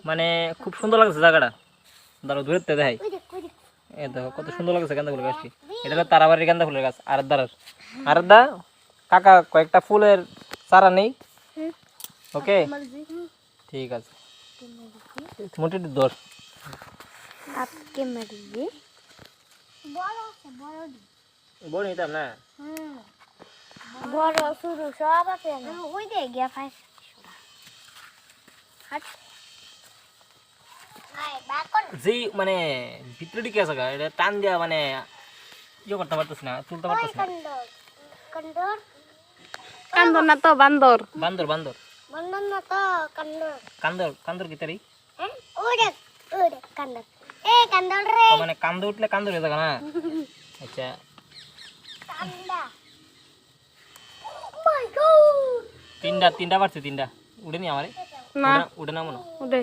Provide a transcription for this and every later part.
মানে খুব সুন্দর লাগছে জায়গাটা। দাঁড়ো দূরে দেখাই। এই দেখো কত সুন্দর লাগছে গাঁদা ফুলের গাছটি। এটা হলো তারাবাড়ির গাঁদা ফুলের গাছ। আরেকদা কাকা কয়েকটা ফুলের চারা নেই। ওকে ঠিক আছে মোটামুটি দশ আপকে মারিয়ে বড় নিতাম না বড় শুরু সব আছে ওই দে গিয়া ফাই হাট আই বাকন যে মানে ভিতরে দিকে আছে এটা টান দিয়া মানে ইয়ে করতে পারতেছ না তুলতে পারতেছ না কন্ডর কান্দর না তো বান্দর বান্দর বান্দর বন্ধন না তো কন্ডর কান্দর কান্দর কি তারি হ্যাঁ ওরে কন্ডর এ কন্ডর রে মানে কান্দে উঠলে কান্দর হয়ে যাবে না আচ্ছা কান্দা মাই গড তিনটা পারছে তিনটা উঠে নি আমারে না উঠে না মনে ওদে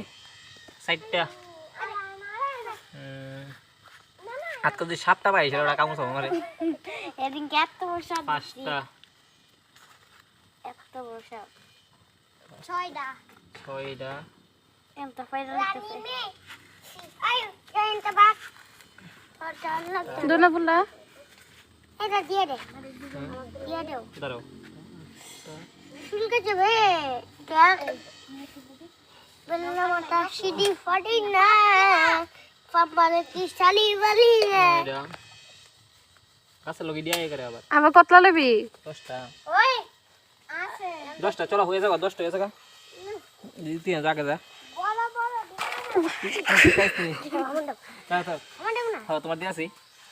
সাইডটা আজকে যদি 7টা পাইছে ওটা কামড় আমারে এদিন কে এত বর্ষা 5টা এত বর্ষা 6টা 6টা এত ফাইরা দিতেছে আই জানতা বাক আর চাল্লা দোনা ফুলা এটা দিয়ে দে দিয়ে দাও দাঁড়াও শুরু করছে বে দেখ বললাম মাতা সিডি ফাটি না পাপারে কি শালি বালি রে এটা কাছে লগি দিয়া করে আবার কতলা লবি 10টা ওই আছে 10টা চলো হয়ে যাবে 10টা হয়ে যাবে দিতে যাকে যা বড় বড় আমাদের না হ্যাঁ তোমার দিয়ে আছি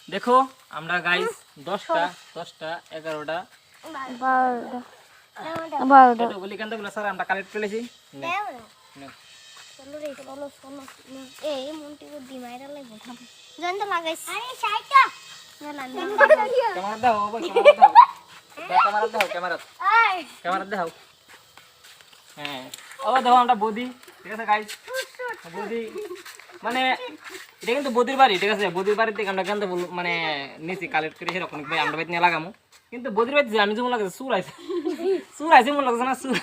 দেখো আমরা গাইস 10টা 11টা 12টা এটা বলি কেন বলে স্যার আমরা কালেক্ট করেছি দেও না চলো রে চলো শোনো এই মন্টি কো দি মাইরা লাগবো জন্ত লাগাইছ আরে সাইটা না না ক্যামেরা দাও ওই ক্যামেরা দাও ক্যামেরা আই দাও হ্যাঁ ও দেখো আমরা বদি ঠিক আছে গাইস বদি মানে এটা কিন্তু বদির বাড়ি ঠিক আছে বদির বাড়ি থেকে আমরা কেন মানে নিচে কালেক্ট করে সেরকম ভাই আমরা বাইতে নিয়ে লাগামু কিন্তু বদির বাড়িতে আমি যেমন লাগে সুর আইছে মনে লাগছে না সুর